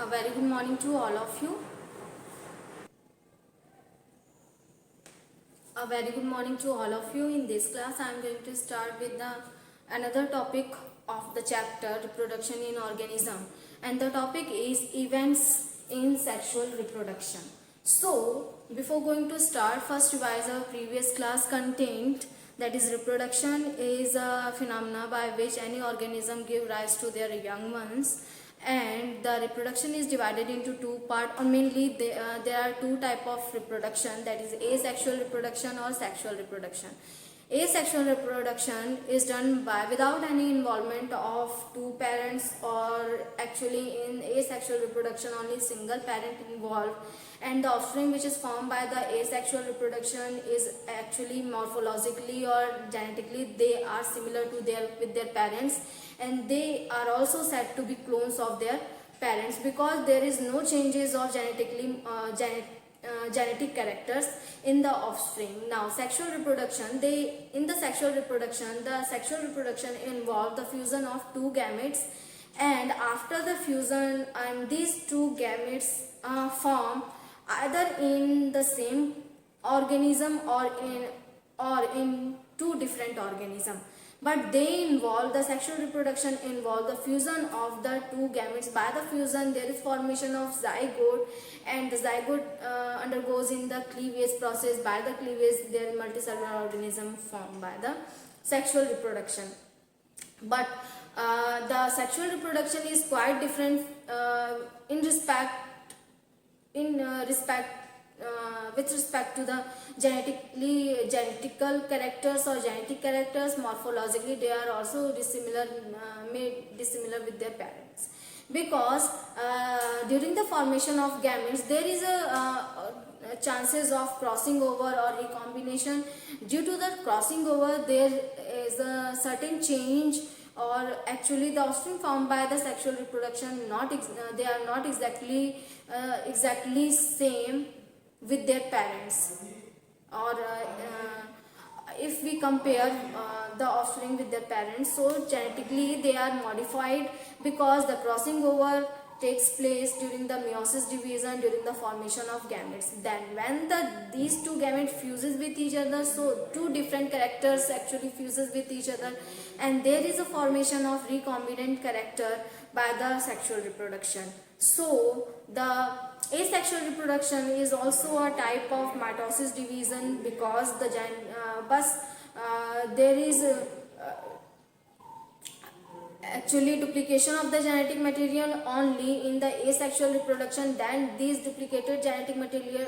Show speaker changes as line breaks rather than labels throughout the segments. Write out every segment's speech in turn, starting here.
A very good morning to all of you. A very good morning to all of you. In this class, I am going to start with another topic of the chapter reproduction in organism, and the topic is events in sexual reproduction. So, before going to start, first revise our previous class content. That is, reproduction is a phenomena by which any organism give rise to their young ones, and the reproduction is divided into two parts, or mainly there are two type of reproduction, that is asexual reproduction or sexual reproduction. Asexual reproduction is done by without any involvement of two parents, or actually in asexual reproduction only single parent involved, and the offspring which is formed by the asexual reproduction is actually morphologically or genetically they are similar to their parents, and they are also said to be clones of their parents because there is no changes of genetic characters in the offspring. Now, sexual reproduction, the sexual reproduction involve the fusion of two gametes, and after the fusion, and these two gametes form either in the same organism or in two different organisms, but the sexual reproduction involve the fusion of the two gametes. By the fusion there is formation of zygote, and the zygote undergoes in the cleavage process. By the cleavage there is multicellular organism formed by the sexual reproduction. But the sexual reproduction is quite different with respect to the genetical characters or genetic characters. Morphologically they are also made dissimilar with their parents, because during the formation of gametes there is a chances of crossing over or recombination. Due to the crossing over there is a certain change, or actually the offspring formed by the sexual reproduction they are not exactly same with their parents, or if we compare the offspring with their parents, so genetically they are modified because the crossing over takes place during the meiosis division, during the formation of gametes. Then when these two gametes fuses with each other, so two different characters actually fuses with each other, and there is a formation of recombinant character by the sexual reproduction. So the asexual reproduction is also a type of mitosis division, because there is actually duplication of the genetic material only in the asexual reproduction. Then these duplicated genetic material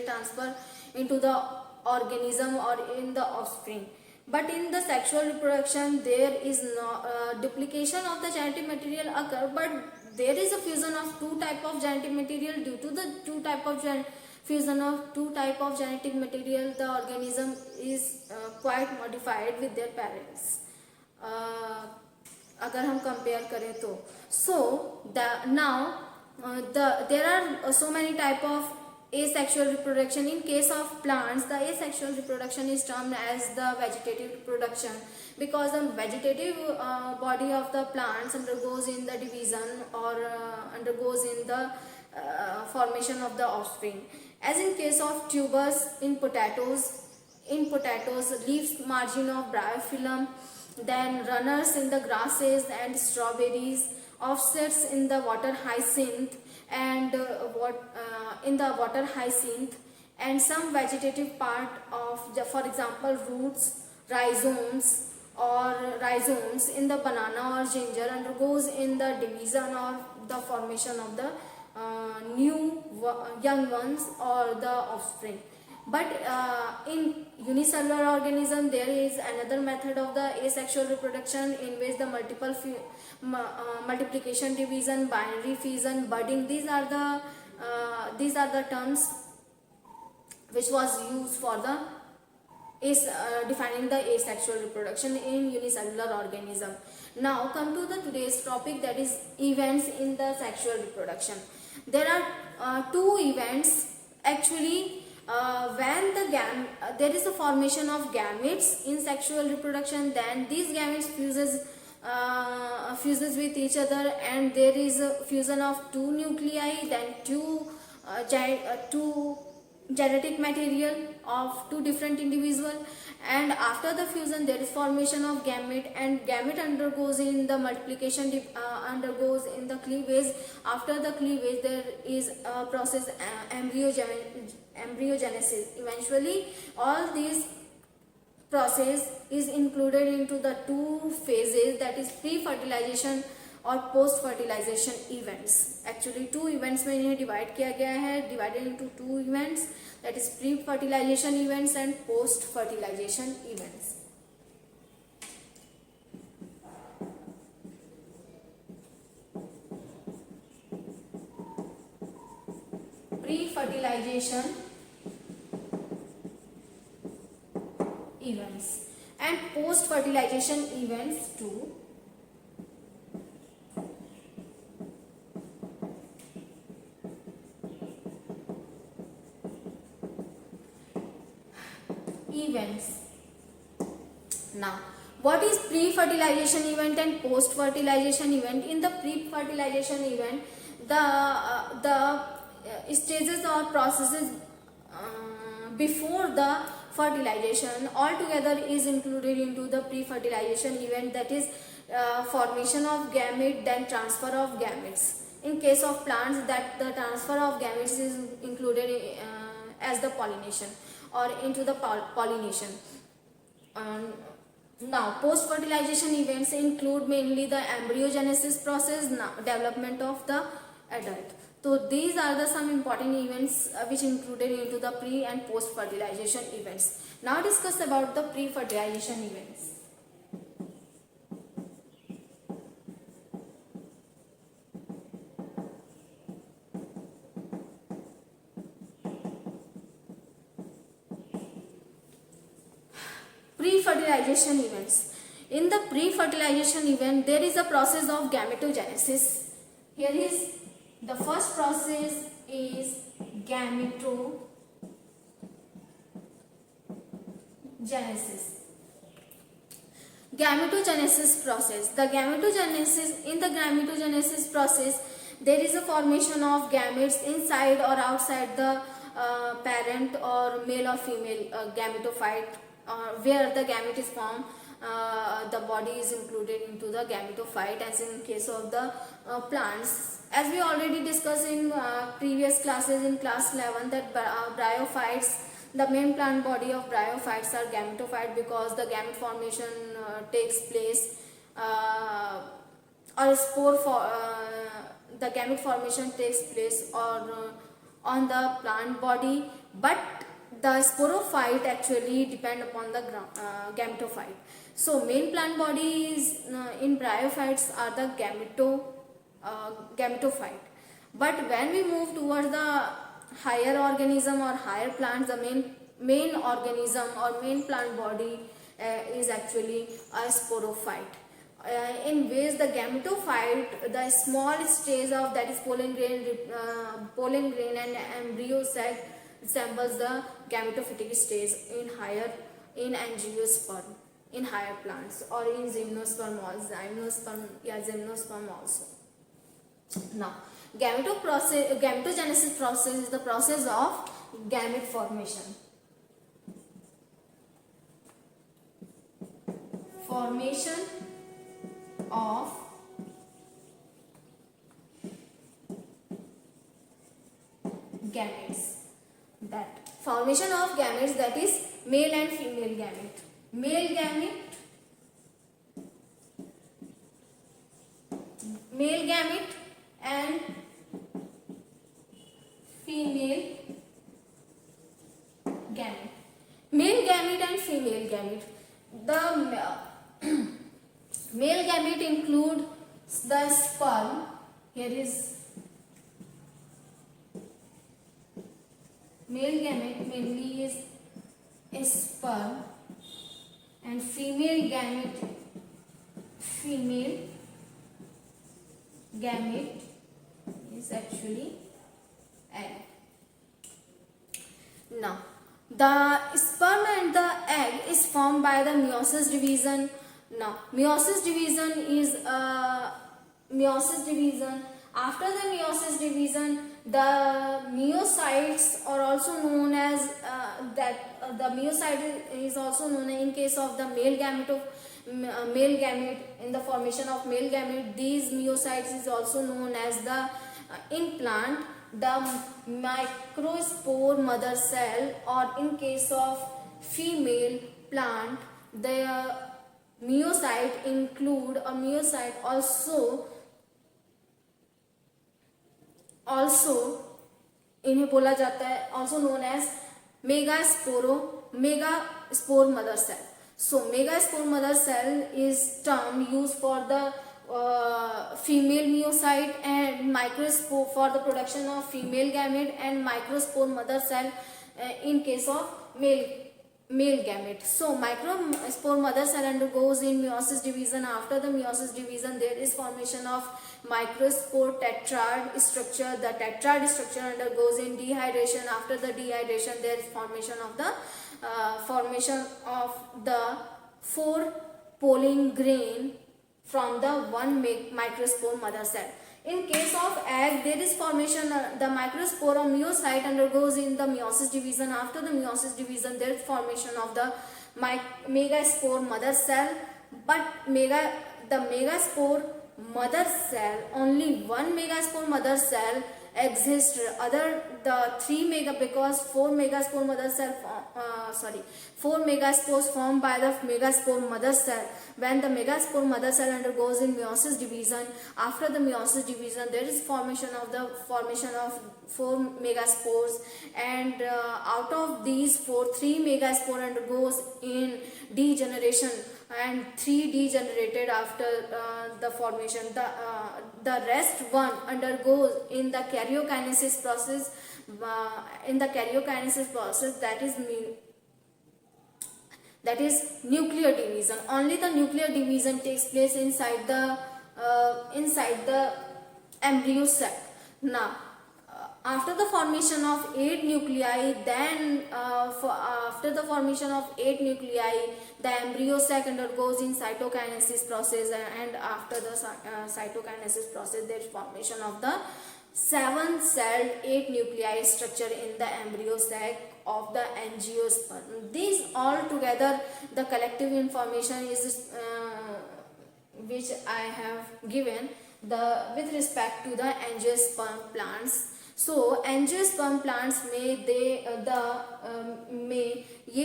transfer into the organism or in the offspring. But in the sexual reproduction there is no duplication of the genetic material occur, but there is a fusion of two type of genetic material. Due to the fusion of two type of genetic material, the organism is quite modified with their parents. अगर हम compare करें तो there are so many type of asexual reproduction. In case of plants, the asexual reproduction is termed as the vegetative reproduction, because the vegetative body of the plants undergoes in the division or undergoes in the formation of the offspring. As in case of tubers in potatoes, leaves margin of bryophyllum, then runners in the grasses and strawberries, offsets in the water hyacinth and and some vegetative part of, for example, roots, rhizomes in the banana or ginger undergoes in the division or the formation of the new young ones or the offspring. But in unicellular organism there is another method of the asexual reproduction, in which the multiplication, division, binary fission, budding, these are the terms which was used for the defining the asexual reproduction in unicellular organism. Now come to the today's topic, that is events in the sexual reproduction. There are two events actually. When there is a formation of gametes in sexual reproduction, then these gametes fuses with each other, and there is a fusion of two nuclei, then two genetic material of two different individual, and after the fusion there is formation of gamete, and gamete undergoes in the multiplication, undergoes in the cleavage. After the cleavage there is a process, embryogenesis. Eventually all these process is included into the two phases, that is pre-fertilization और post fertilization events. Actually two events में इन्हें divide किया गया है, divided into two events, that is pre fertilization events and post fertilization events. Pre fertilization events and post fertilization events too. Events. Now what is pre-fertilization event and post-fertilization event? In the pre-fertilization event, the stages or processes before the fertilization altogether is included into the pre-fertilization event, that is formation of gamete, then transfer of gametes. In case of plants, that the transfer of gametes is included as the pollination or into the pollination. Now post-fertilization events include mainly the embryogenesis process, development of the adult. So these are the some important events which included into the pre and post fertilization events. Now discuss about the pre fertilization events. Pre fertilization events. In the pre fertilization event there is a process of gametogenesis. Here is the first process is gametogenesis. Gametogenesis process. The gametogenesis, in the gametogenesis process there is a formation of gametes inside or outside the parent or male or female gametophyte, where the gamete is formed. The body is included into the gametophyte, as in case of the plants. As we already discussed in previous classes in class 11, that bryophytes, the main plant body of bryophytes are gametophyte, because the gamete formation takes place or spore for the gamete formation takes place or on the plant body, but the sporophyte actually depend upon the gametophyte. So main plant bodies in bryophytes are the gametophyte. But when we move towards the higher organism or higher plants, the main organism or main plant body is actually a sporophyte. In which the gametophyte, the small stage of, that is pollen grain and embryo sac, resembles the gametophytic stage in angiosperm in higher plants, or in gymnosperm also. Now gametogenesis process is the process of gamete formation of gametes. That formation of gametes, that is male and female gamete. Male gamete and female gamete. Male gamete and female gamete. The male gamete include the sperm. Here is male gamete mainly is sperm, and female gamete is actually egg. Now the sperm and the egg is formed by the meiosis division, Now meiosis division is meiosis division. After the meiosis division, the meiocytes are also known as the meiocyte is also known in case of the male gamete of male gamete. In the formation of male gamete, these meiocytes is also known as the in plant the microspore mother cell, or in case of female plant the meiocyte include a meiocyte also इन्हें बोला जाता है also known as megaspore mother cell. So megaspore mother cell is term used for the female meiocyte, and microspore for the production of female gamete, and microspore mother cell in case of male gamete. So microspore mother cell undergoes in meiosis division. After the meiosis division, there is formation of microspore tetrad structure. The tetrad structure undergoes in dehydration. After the dehydration, there is formation of the 4 pollen grain from the one microspore mother cell. In case of egg, there is formation the microspore or meiocyte undergoes in the meiosis division. After the meiosis division, there is formation of the megaspore mother cell. But the megaspore mother cell, only one megaspore mother cell exists. Other the 3 mega, because 4 megaspore mother cell 4 megaspores formed by the megaspore mother cell. When the megaspore mother cell undergoes in meiosis division, after the meiosis division, there is formation of 4 megaspores, and out of these 3 megaspore undergoes in degeneration, and 3 degenerated after the formation. The rest one undergoes in the karyokinesis process. That is nuclear division. Only the nuclear division takes place inside the embryo sac. Now after the formation of 8 nuclei, the embryo sac undergoes in cytokinesis process, and after the cytokinesis process, there is formation of the 7-celled 8 nuclei structure in the embryo sac of the angiosperm. These all together, the collective information is which I have given with respect to the angiosperm plants. So angiosperm plants में ये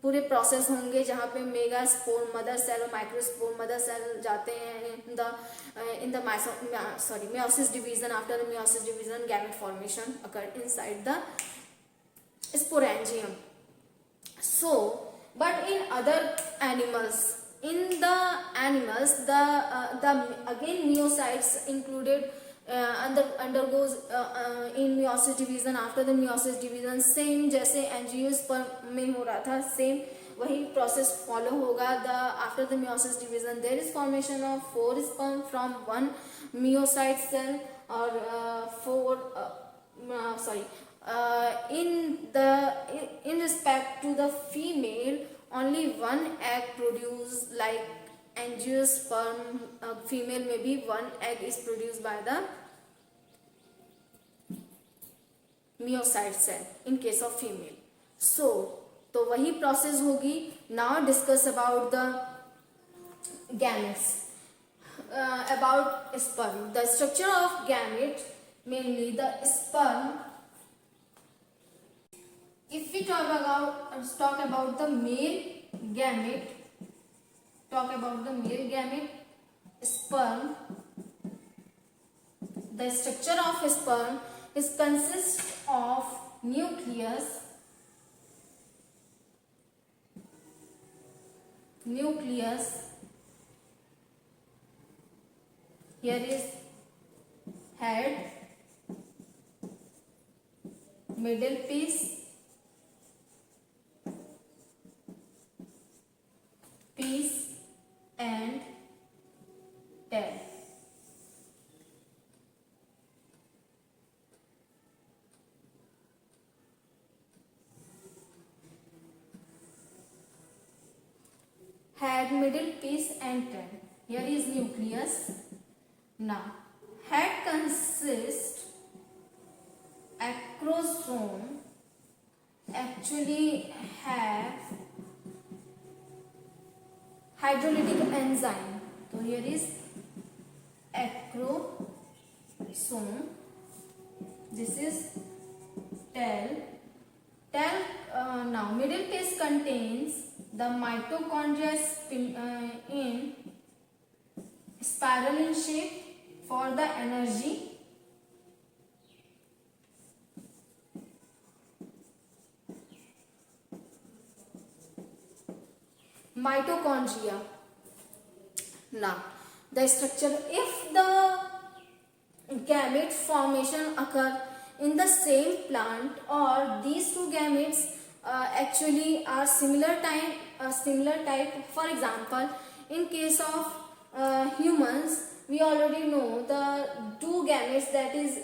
पूरे process होंगे जहाँ पे megaspore mother cell और microspore mother cell जाते हैं in the meiosis division. After the meiosis division, gamete formation occurred inside the sporangium. So but in other animals, the again meiocytes included undergoes in meiosis division. After the meiosis division, same जैसे angiosperm में हो रहा था, same वही process follow होगा. After the meiosis division, there is formation of 4 sperm from one meiocyte cell, or in respect to the female, only one egg produced. Like angiosperm, female may be one egg is produced by the meiocyte cell in case of female. So तो वही process होगी. Now discuss about the gametes, about sperm. The structure of gamete, mainly the sperm. If we talk about the male gamete, sperm. The structure of sperm consists of nucleus. Here is head, middle piece, and tail. head, middle piece and tail. Here is nucleus. Now head consists acrosome actually have hydrolytic enzyme. So here is acrosome. This is tail. Now middle piece contains the mitochondria in spiral in shape for the energy. Mitochondria. Now the structure, if the gamete formation occur in the same plant or these two gametes actually are similar type. For example, in case of humans, we already know the two gametes, that is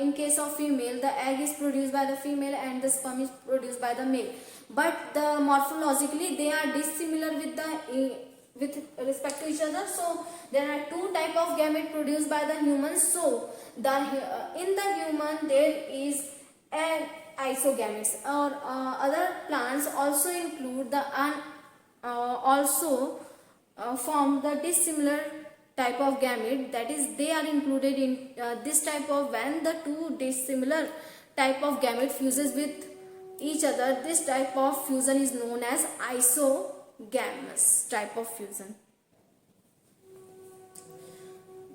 in case of female the egg is produced by the female and the sperm is produced by the male, but the morphologically they are dissimilar with respect to each other. So there are two type of gamete produced by the humans. So the in the human there is an isogametes, or other plants also include the also form the dissimilar type of gamete, that is they are included in this type of, when the two dissimilar type of gamete fuses with each other, this type of fusion is known as isogamous type of fusion.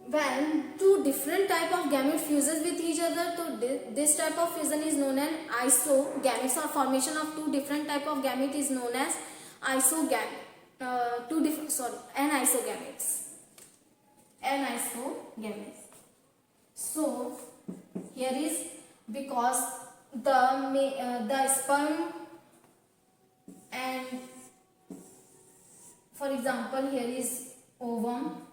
When two different type of gamete fuses with each other, so this type of fusion is known as isogametes, or formation of two different type of gamete is known as anisogametes. So here is, because the sperm and, for example, here is ovum,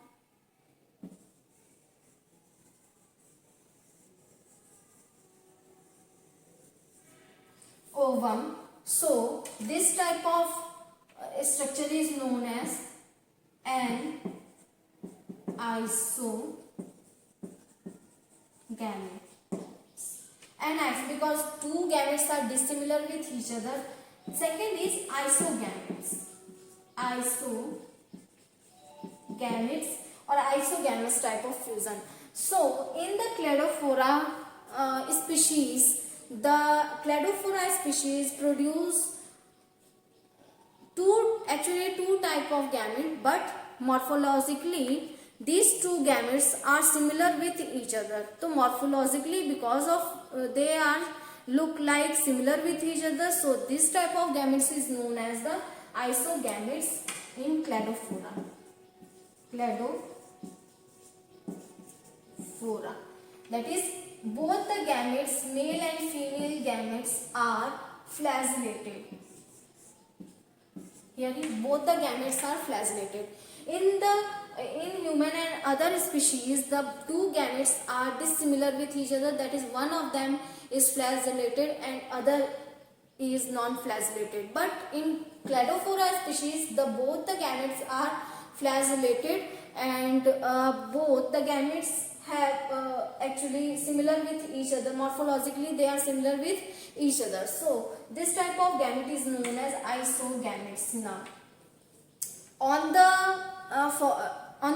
so this type of structure is known as an isogamete. And because two gametes are dissimilar with each other. Second is isogametes. Or isogamous type of fusion. So in the Cladophora species, the Cladophora species produce two type of gamete, but morphologically these two gametes are similar with each other. So morphologically, because of they are look like similar with each other, so this type of gametes is known as the isogametes in Cladophora. That is, both the gametes, male and female gametes, are flagellated. Here both the gametes are flagellated. In human and other species, the two gametes are dissimilar with each other. That is, one of them is flagellated and other is non-flagellated. But in Cladophora species, both the gametes are flagellated, and both the gametes have actually similar with each other. Morphologically, they are similar with each other. So this type of gamete is known as isogametes. Now, on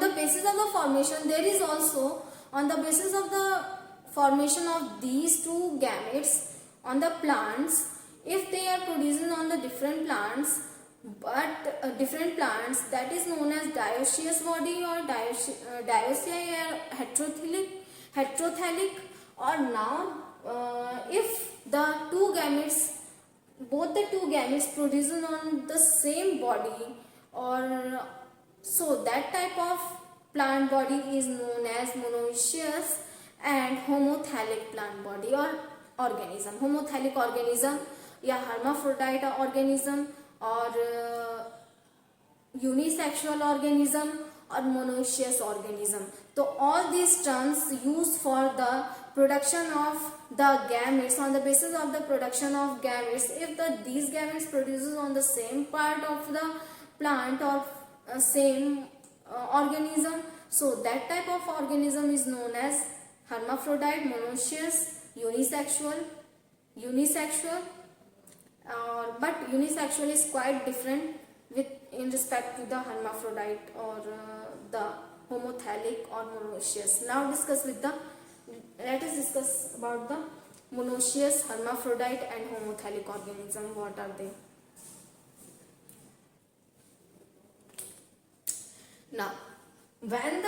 the basis of the formation, there is also, on the basis of the formation of these two gametes on the plants, if they are producing on the different plants, but different plants, that is known as dioecious body or dioecious heterothallic. Or now if the two gametes, both the two gametes producing on the same body, or so that type of plant body is known as monoecious and homothallic plant body or organism. Homothallic organism या hermaphrodite organism, or unisexual organism, or monoecious organism. So all these terms used for the production of the gametes, on the basis of the production of gametes, if these gametes produces on the same part of the plant or same organism. So that type of organism is known as hermaphrodite, monoecious, unisexual. But unisexual is quite different with in respect to the hermaphrodite or the homothelic or monoecious. Now let us discuss about the monoecious, hermaphrodite and homothelic organism. What are they? Now, when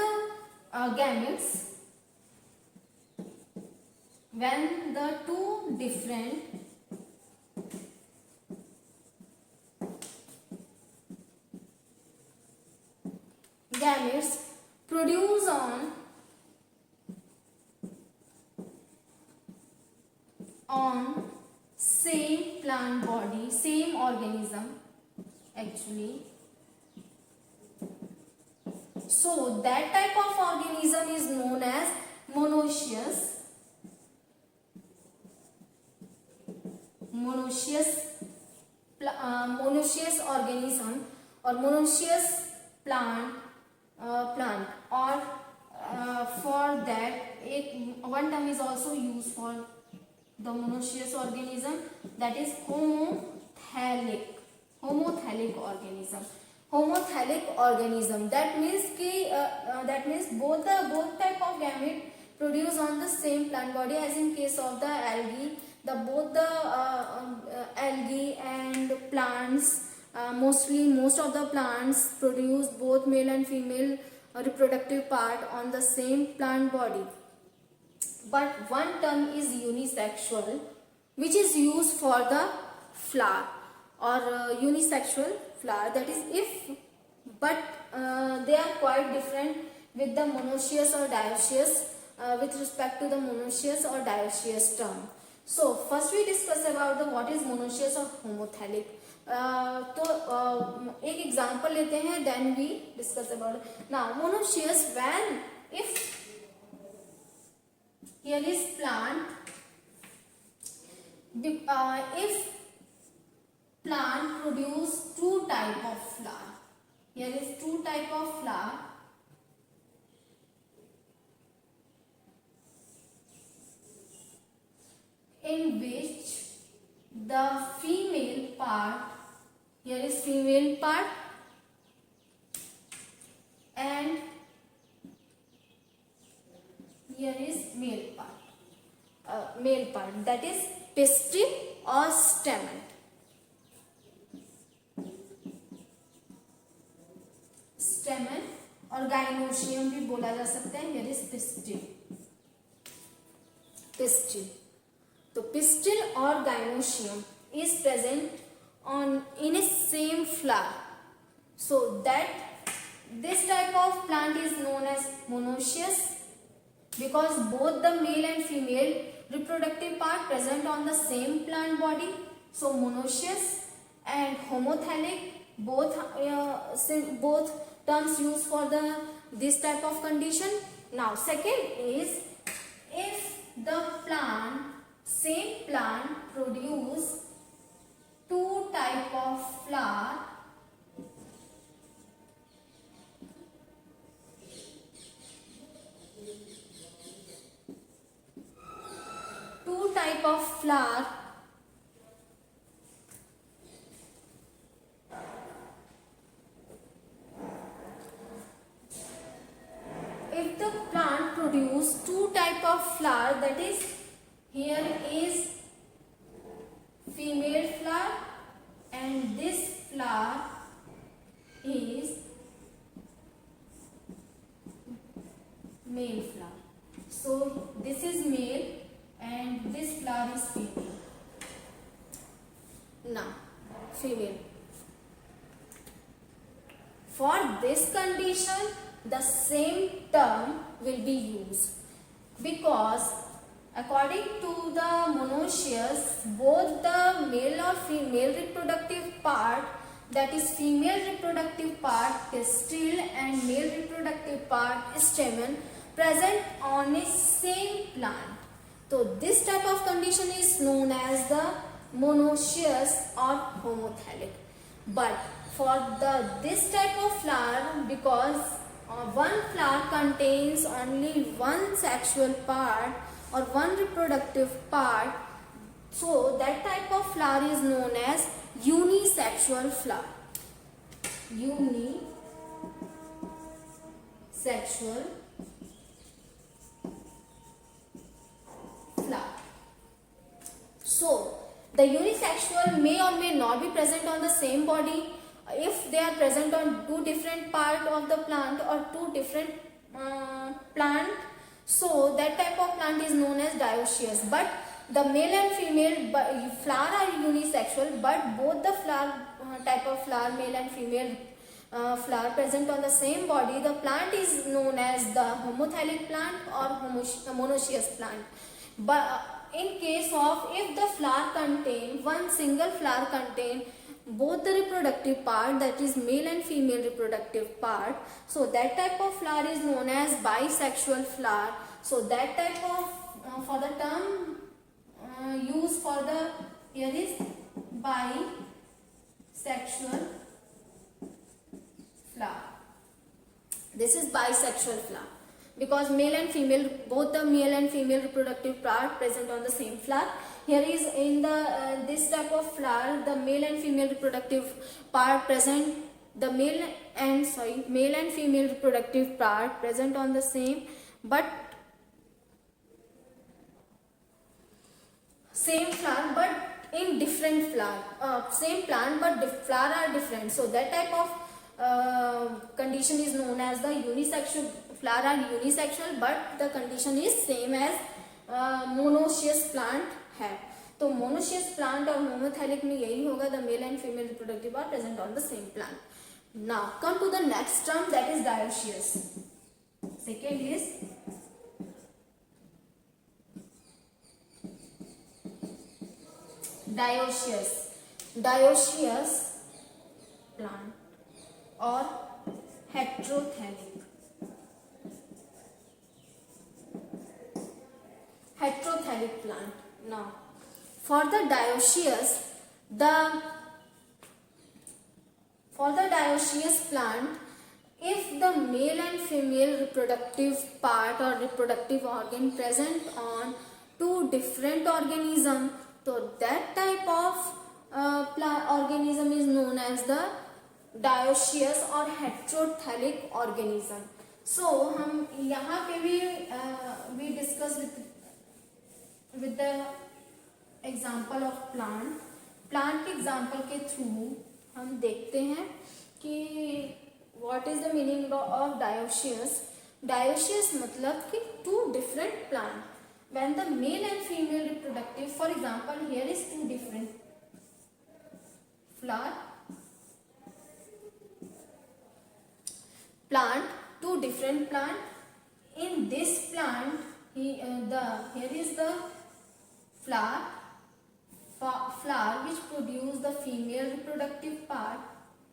the two different gametes produce on same plant body, same organism actually. So that type of organism is known as monoecious organism or monoecious plant or for that one term is also used for the monoecious organism, that is homothelic organism. Homothelic organism, that means both type of gamete produce on the same plant body, as in case of the algae. Both the algae and plants, most of the plants produce both male and female reproductive part on the same plant body. But one term is unisexual, which is used for the flower or unisexual flower, that is they are quite different with the monoecious or dioecious with respect to the monoecious or dioecious term. So first we discuss about the what is monoecious or homothelic. तो एक example लेते हैं, then we discuss about it. Now monoecious, when if here is plant, if plant produce two type of flower, here is two type of flower, in which the female part, here is female part and here is male part, that is pistil or stamen. Stamen और gynoecium भी बोला जा सकता है. Here is pistil. तो pistil or gynoecium is present in a same flower. So that this type of plant is known as monoecious, because both the male and female reproductive part present on the same plant body. So monoecious and homothelic, both terms used for this type of condition. Now second is, if the same plant produce two type of flower, if the plant produce two type of flower, that is here is female flower and this flower is male flower. So this is male and this flower is female. Now female. For this condition, the same term will be used, because according to the monoecious, both the male or female reproductive part, that is female reproductive part pistil and male reproductive part stamen, present on a same plant. So this type of condition is known as the monoecious or homothelic. But for this type of flower, because one flower contains only one sexual part or one reproductive part, so that type of flower is known as unisexual flower. Unisexual flower. So the unisexual may or may not be present on the same body. If they are present on two different parts of the plant or two different plant, so that type of plant is known as dioecious. But the male and female flower are unisexual, but both the flower type of flower, male and female flower present on the same body, the plant is known as the homothallic plant or monoecious plant. But in case of, if the flower contain, one single flower contain both the reproductive part, that is male and female reproductive part, so that type of flower is known as bisexual flower. So that type of for the term used for the, here is bisexual flower. This is bisexual flower because male and female, both the male and female reproductive part present on the same flower. Here is in the this type of flower, the male and female reproductive part present, the male and female reproductive part present on the same, but same flower but in different flower, same plant but flower are different. So that type of condition is known as the unisexual. Flower are unisexual but the condition is same as monoecious plant है. तो monoecious plant और homothallic में यही होगा, the male and female reproductive are present on the same plant. Now come to the next term, that is dioecious. Second is dioecious plant or heterothallic plant. Now for the dioecious plant, if the male and female reproductive part or reproductive organ present on two different organism, so that type of organism is known as the dioecious or heterothallic organism. So हम यहाँ पे भी we discuss with the example of plant example के through हम देखते हैं कि what is the meaning of dioecious. Dioecious मतलब कि two different plant, when the male and female reproductive, for example here is two different flower plant, two different plant. In this plant here is the flower which produce the female reproductive part.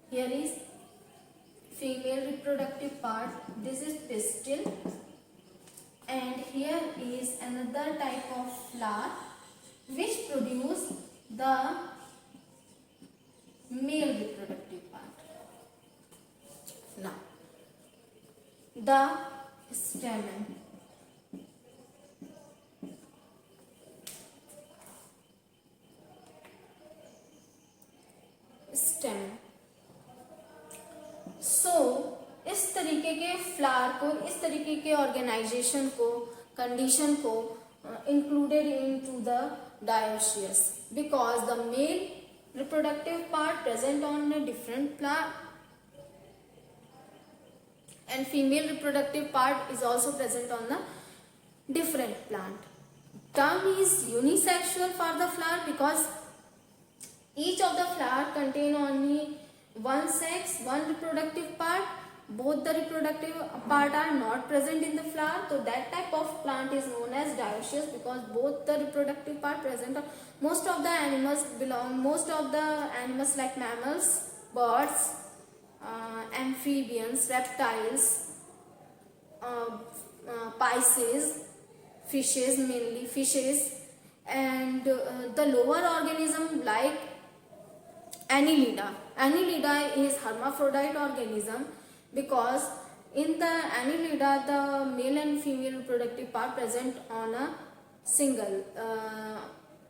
Here is female reproductive part, this is pistil, and here is another type of flower which produce the male reproductive part. Now the stamen. So इस तरीके के flower को, इस तरीके के organisation को, condition को included into the dioecious, because the male reproductive part present on a different plant and female reproductive part is also present on the different plant. Term is unisexual for the flower because each of the flower contain only one sex, one reproductive part. Both the reproductive part are not present in the flower, so that type of plant is known as dioecious because both the reproductive part present. Most of the animals like mammals, birds, amphibians, reptiles, pisces, fishes, mainly fishes, and the lower organism like Annelida. Annelida is hermaphrodite organism because in the Annelida the male and female reproductive part present on a single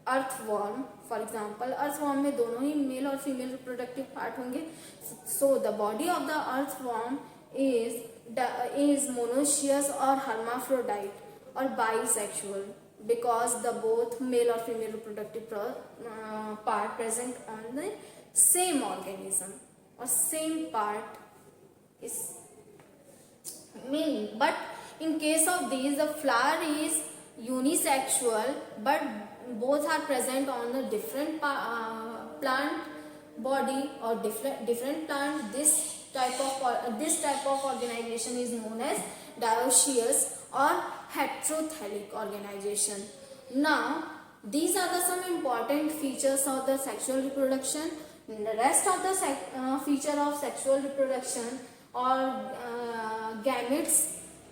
earthworm. For example, earthworm में दोनों ही mail और female reproductive part होंगे. So the body of the earthworm is monoecious or hermaphrodite or bisexual because the both male or female reproductive part present on the same organism or same part is meaning. But in case of these, the flower is unisexual but both are present on the different plant body or different plant. This type of organization is known as dioecious or heterothelic organization. Now these are the some important features of the sexual reproduction. The rest of the feature of sexual reproduction और gametes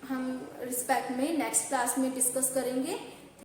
हम respect में next class में discuss करेंगे.